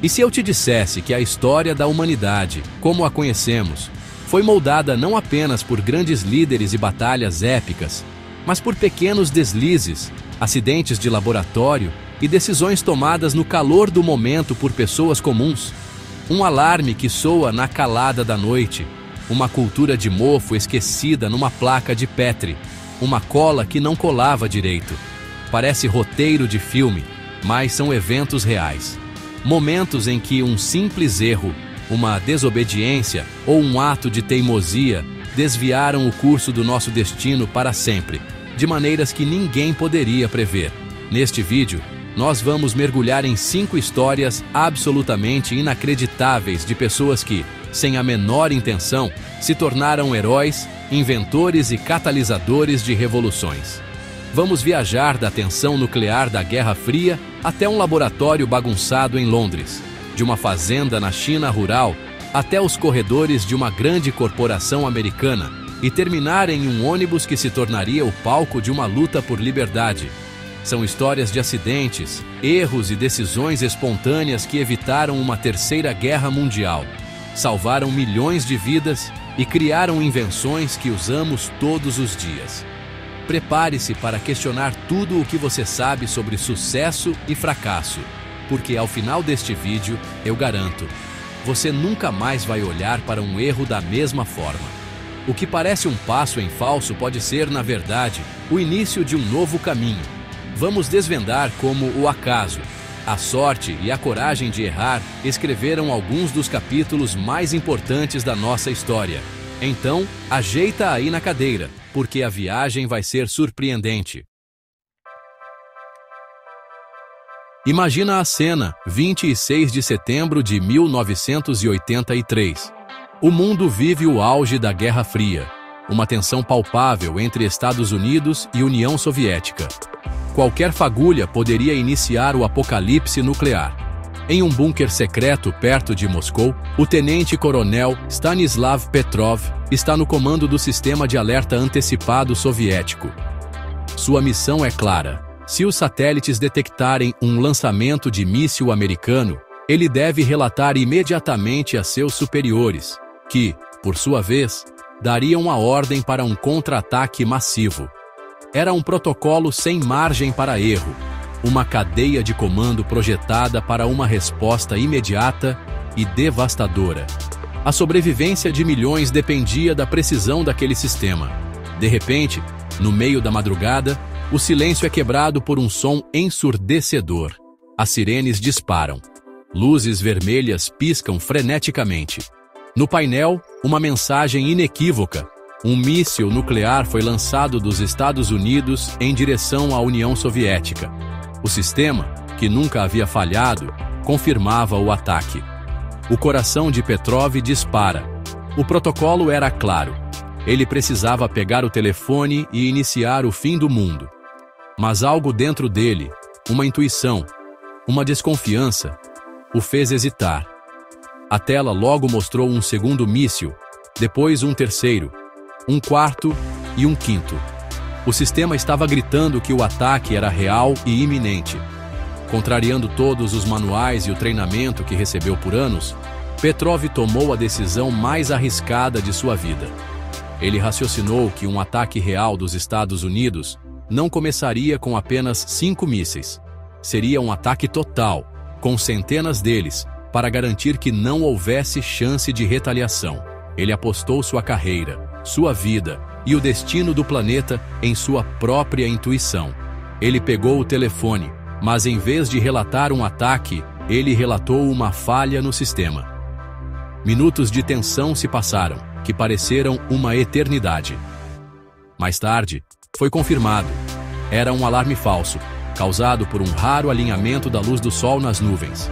E se eu te dissesse que a história da humanidade, como a conhecemos, foi moldada não apenas por grandes líderes e batalhas épicas, mas por pequenos deslizes, acidentes de laboratório e decisões tomadas no calor do momento por pessoas comuns? Um alarme que soa na calada da noite, uma cultura de mofo esquecida numa placa de Petri, uma cola que não colava direito. Parece roteiro de filme, mas são eventos reais. Momentos em que um simples erro, uma desobediência ou um ato de teimosia desviaram o curso do nosso destino para sempre, de maneiras que ninguém poderia prever. Neste vídeo, nós vamos mergulhar em 5 histórias absolutamente inacreditáveis de pessoas que, sem a menor intenção, se tornaram heróis, inventores e catalisadores de revoluções. Vamos viajar da tensão nuclear da Guerra Fria até um laboratório bagunçado em Londres, de uma fazenda na China rural até os corredores de uma grande corporação americana e terminar em um ônibus que se tornaria o palco de uma luta por liberdade. São histórias de acidentes, erros e decisões espontâneas que evitaram uma terceira guerra mundial, salvaram milhões de vidas e criaram invenções que usamos todos os dias. Prepare-se para questionar tudo o que você sabe sobre sucesso e fracasso, porque ao final deste vídeo, eu garanto, você nunca mais vai olhar para um erro da mesma forma. O que parece um passo em falso pode ser, na verdade, o início de um novo caminho. Vamos desvendar como o acaso, a sorte e a coragem de errar escreveram alguns dos capítulos mais importantes da nossa história. Então, ajeita aí na cadeira, porque a viagem vai ser surpreendente. Imagina a cena, 26 de setembro de 1983. O mundo vive o auge da Guerra Fria, uma tensão palpável entre Estados Unidos e União Soviética. Qualquer fagulha poderia iniciar o apocalipse nuclear. Em um bunker secreto perto de Moscou, o tenente-coronel Stanislav Petrov está no comando do sistema de alerta antecipado soviético. Sua missão é clara. Se os satélites detectarem um lançamento de míssil americano, ele deve relatar imediatamente a seus superiores, que, por sua vez, dariam a ordem para um contra-ataque massivo. Era um protocolo sem margem para erro, uma cadeia de comando projetada para uma resposta imediata e devastadora. A sobrevivência de milhões dependia da precisão daquele sistema. De repente, no meio da madrugada, o silêncio é quebrado por um som ensurdecedor. As sirenes disparam. Luzes vermelhas piscam freneticamente. No painel, uma mensagem inequívoca. Um míssil nuclear foi lançado dos Estados Unidos em direção à União Soviética. O sistema, que nunca havia falhado, confirmava o ataque. O coração de Petrov dispara. O protocolo era claro. Ele precisava pegar o telefone e iniciar o fim do mundo. Mas algo dentro dele, uma intuição, uma desconfiança, o fez hesitar. A tela logo mostrou um segundo míssil, depois um terceiro, um quarto e um quinto. O sistema estava gritando que o ataque era real e iminente. Contrariando todos os manuais e o treinamento que recebeu por anos, Petrov tomou a decisão mais arriscada de sua vida. Ele raciocinou que um ataque real dos Estados Unidos não começaria com apenas 5 mísseis. Seria um ataque total, com centenas deles, para garantir que não houvesse chance de retaliação. Ele apostou sua carreira, sua vida e o destino do planeta em sua própria intuição. Ele pegou o telefone, mas em vez de relatar um ataque, ele relatou uma falha no sistema. Minutos de tensão se passaram, que pareceram uma eternidade. Mais tarde, foi confirmado. Era um alarme falso, causado por um raro alinhamento da luz do sol nas nuvens.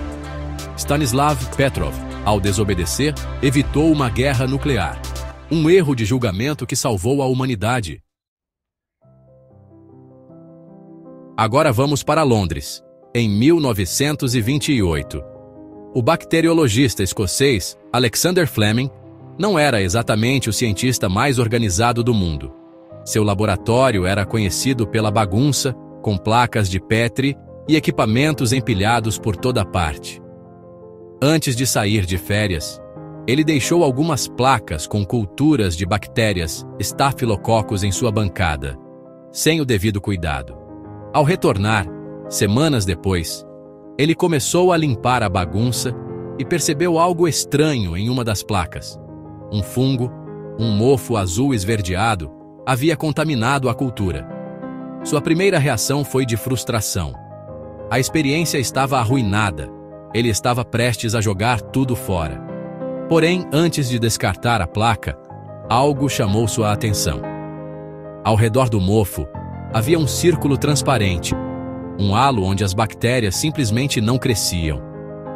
Stanislav Petrov, ao desobedecer, evitou uma guerra nuclear. Um erro de julgamento que salvou a humanidade. Agora vamos para Londres, em 1928. O bacteriologista escocês Alexander Fleming não era exatamente o cientista mais organizado do mundo. Seu laboratório era conhecido pela bagunça, com placas de Petri e equipamentos empilhados por toda parte. Antes de sair de férias, ele deixou algumas placas com culturas de bactérias Staphylococcus em sua bancada, sem o devido cuidado. Ao retornar, semanas depois, ele começou a limpar a bagunça e percebeu algo estranho em uma das placas. Um fungo, um mofo azul esverdeado, havia contaminado a cultura. Sua primeira reação foi de frustração. A experiência estava arruinada. Ele estava prestes a jogar tudo fora. Porém, antes de descartar a placa, algo chamou sua atenção. Ao redor do mofo, havia um círculo transparente, um halo onde as bactérias simplesmente não cresciam.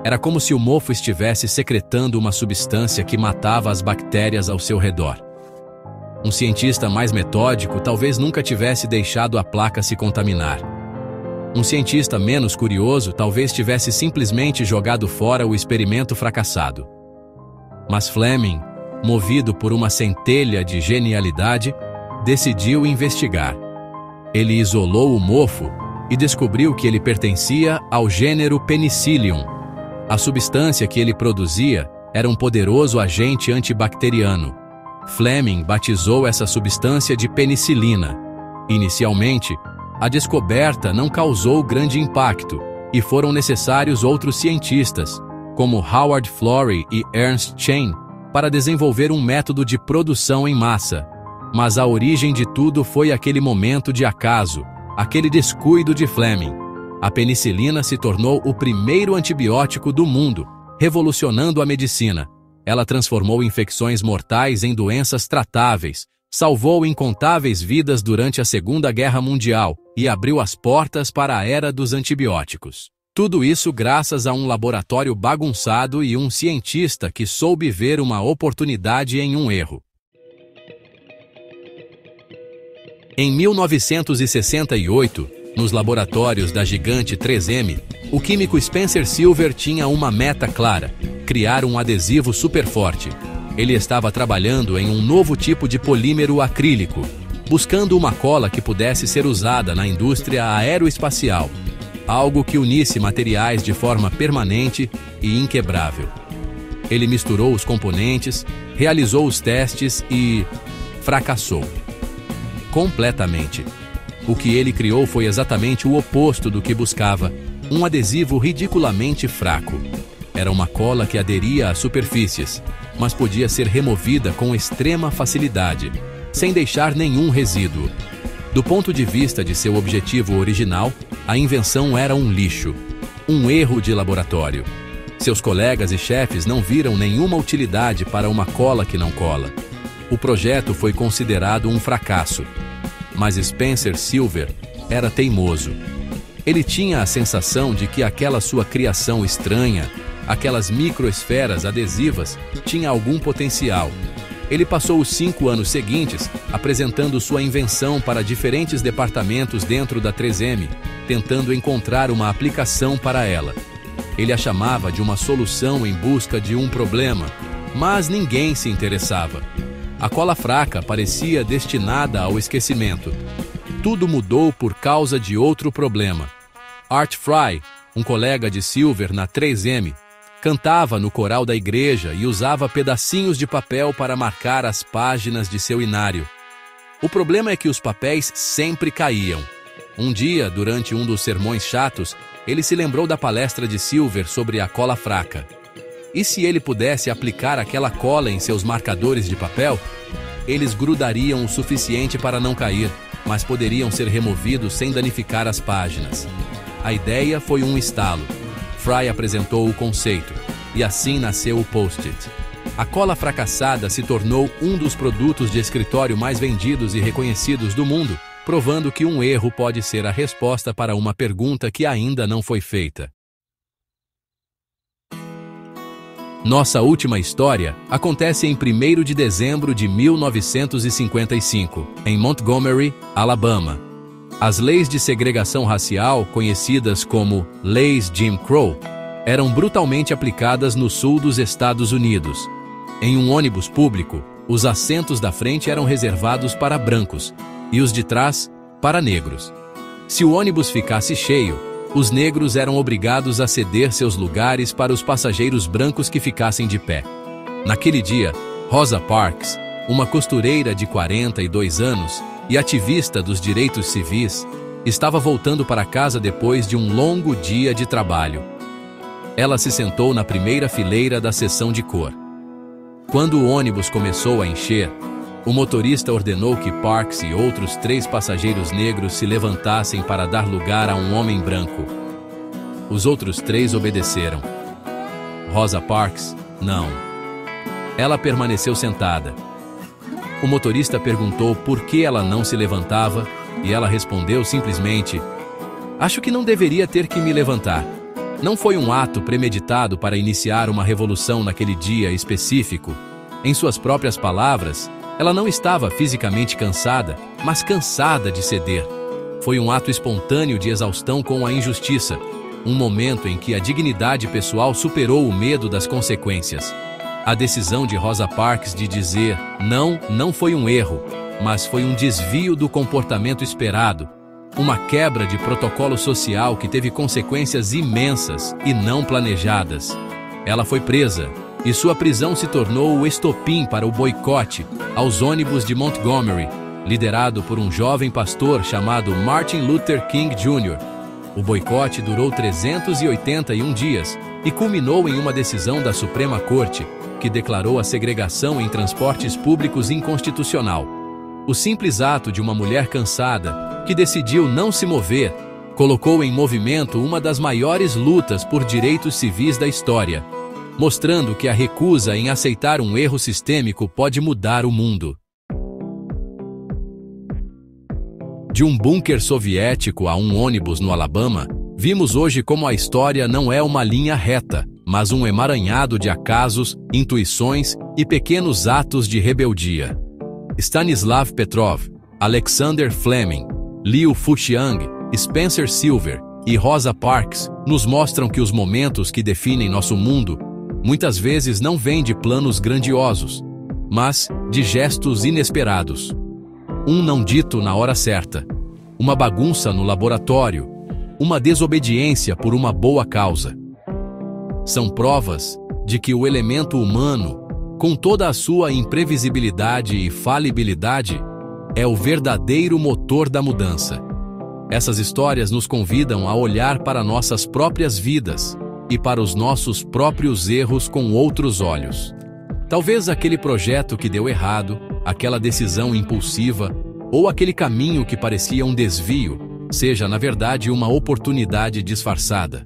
Era como se o mofo estivesse secretando uma substância que matava as bactérias ao seu redor. Um cientista mais metódico talvez nunca tivesse deixado a placa se contaminar. Um cientista menos curioso talvez tivesse simplesmente jogado fora o experimento fracassado. Mas Fleming, movido por uma centelha de genialidade, decidiu investigar. Ele isolou o mofo e descobriu que ele pertencia ao gênero Penicillium. A substância que ele produzia era um poderoso agente antibacteriano. Fleming batizou essa substância de penicilina. Inicialmente, a descoberta não causou grande impacto e foram necessários outros cientistas, como Howard Florey e Ernst Chain, para desenvolver um método de produção em massa. Mas a origem de tudo foi aquele momento de acaso, aquele descuido de Fleming. A penicilina se tornou o primeiro antibiótico do mundo, revolucionando a medicina. Ela transformou infecções mortais em doenças tratáveis, salvou incontáveis vidas durante a Segunda Guerra Mundial e abriu as portas para a era dos antibióticos. Tudo isso graças a um laboratório bagunçado e um cientista que soube ver uma oportunidade em um erro. Em 1968, nos laboratórios da gigante 3M, o químico Spencer Silver tinha uma meta clara: criar um adesivo super forte. Ele estava trabalhando em um novo tipo de polímero acrílico, buscando uma cola que pudesse ser usada na indústria aeroespacial, algo que unisse materiais de forma permanente e inquebrável. Ele misturou os componentes, realizou os testes e fracassou completamente. O que ele criou foi exatamente o oposto do que buscava: um adesivo ridiculamente fraco. Era uma cola que aderia a superfícies, mas podia ser removida com extrema facilidade, sem deixar nenhum resíduo. Do ponto de vista de seu objetivo original, a invenção era um lixo, um erro de laboratório. Seus colegas e chefes não viram nenhuma utilidade para uma cola que não cola. O projeto foi considerado um fracasso. Mas Spencer Silver era teimoso. Ele tinha a sensação de que aquela sua criação estranha, aquelas microesferas adesivas, tinha algum potencial. Ele passou os 5 anos seguintes apresentando sua invenção para diferentes departamentos dentro da 3M, tentando encontrar uma aplicação para ela. Ele a chamava de uma solução em busca de um problema, mas ninguém se interessava. A cola fraca parecia destinada ao esquecimento. Tudo mudou por causa de outro problema. Art Fry, um colega de Silver na 3M, cantava no coral da igreja e usava pedacinhos de papel para marcar as páginas de seu inário. O problema é que os papéis sempre caíam. Um dia, durante um dos sermões chatos, ele se lembrou da palestra de Silver sobre a cola fraca. E se ele pudesse aplicar aquela cola em seus marcadores de papel, eles grudariam o suficiente para não cair, mas poderiam ser removidos sem danificar as páginas. A ideia foi um estalo. Fry apresentou o conceito, e assim nasceu o Post-it. A cola fracassada se tornou um dos produtos de escritório mais vendidos e reconhecidos do mundo, provando que um erro pode ser a resposta para uma pergunta que ainda não foi feita. Nossa última história acontece em 1º de dezembro de 1955, em Montgomery, Alabama. As leis de segregação racial, conhecidas como Leis Jim Crow, eram brutalmente aplicadas no sul dos Estados Unidos. Em um ônibus público, os assentos da frente eram reservados para brancos e os de trás para negros. Se o ônibus ficasse cheio, os negros eram obrigados a ceder seus lugares para os passageiros brancos que ficassem de pé. Naquele dia, Rosa Parks, uma costureira de 42 anos e ativista dos direitos civis, estava voltando para casa depois de um longo dia de trabalho. Ela se sentou na primeira fileira da seção de cor. Quando o ônibus começou a encher, o motorista ordenou que Parks e outros 3 passageiros negros se levantassem para dar lugar a um homem branco. Os outros 3 obedeceram. Rosa Parks, não. Ela permaneceu sentada. O motorista perguntou por que ela não se levantava e ela respondeu simplesmente: "Acho que não deveria ter que me levantar." Não foi um ato premeditado para iniciar uma revolução naquele dia específico. Em suas próprias palavras, ela não estava fisicamente cansada, mas cansada de ceder. Foi um ato espontâneo de exaustão com a injustiça, um momento em que a dignidade pessoal superou o medo das consequências. A decisão de Rosa Parks de dizer não foi um erro, mas foi um desvio do comportamento esperado, uma quebra de protocolo social que teve consequências imensas e não planejadas. Ela foi presa, e sua prisão se tornou o estopim para o boicote aos ônibus de Montgomery, liderado por um jovem pastor chamado Martin Luther King Jr. O boicote durou 381 dias e culminou em uma decisão da Suprema Corte, que declarou a segregação em transportes públicos inconstitucional. O simples ato de uma mulher cansada, que decidiu não se mover, colocou em movimento uma das maiores lutas por direitos civis da história, mostrando que a recusa em aceitar um erro sistêmico pode mudar o mundo. De um bunker soviético a um ônibus no Alabama, vimos hoje como a história não é uma linha reta, mas um emaranhado de acasos, intuições e pequenos atos de rebeldia. Stanislav Petrov, Alexander Fleming, Liu Fuxiang, Spencer Silver e Rosa Parks nos mostram que os momentos que definem nosso mundo muitas vezes não vêm de planos grandiosos, mas de gestos inesperados. Um não dito na hora certa, uma bagunça no laboratório, uma desobediência por uma boa causa. São provas de que o elemento humano, com toda a sua imprevisibilidade e falibilidade, é o verdadeiro motor da mudança. Essas histórias nos convidam a olhar para nossas próprias vidas e para os nossos próprios erros com outros olhos. Talvez aquele projeto que deu errado, aquela decisão impulsiva ou aquele caminho que parecia um desvio, seja na verdade uma oportunidade disfarçada.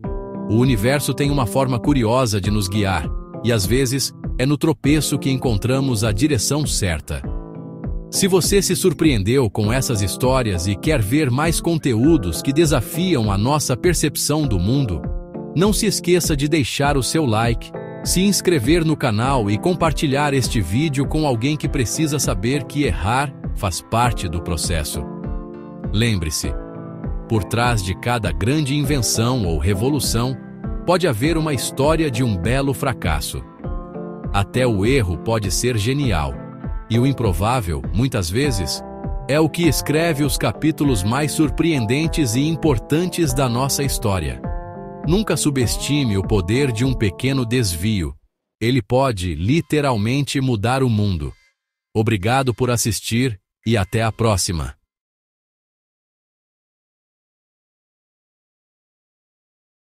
O universo tem uma forma curiosa de nos guiar, e às vezes é no tropeço que encontramos a direção certa. Se você se surpreendeu com essas histórias e quer ver mais conteúdos que desafiam a nossa percepção do mundo, não se esqueça de deixar o seu like, se inscrever no canal e compartilhar este vídeo com alguém que precisa saber que errar faz parte do processo. Lembre-se, por trás de cada grande invenção ou revolução, pode haver uma história de um belo fracasso. Até o erro pode ser genial, e o improvável, muitas vezes, é o que escreve os capítulos mais surpreendentes e importantes da nossa história. Nunca subestime o poder de um pequeno desvio. Ele pode, literalmente, mudar o mundo. Obrigado por assistir e até a próxima.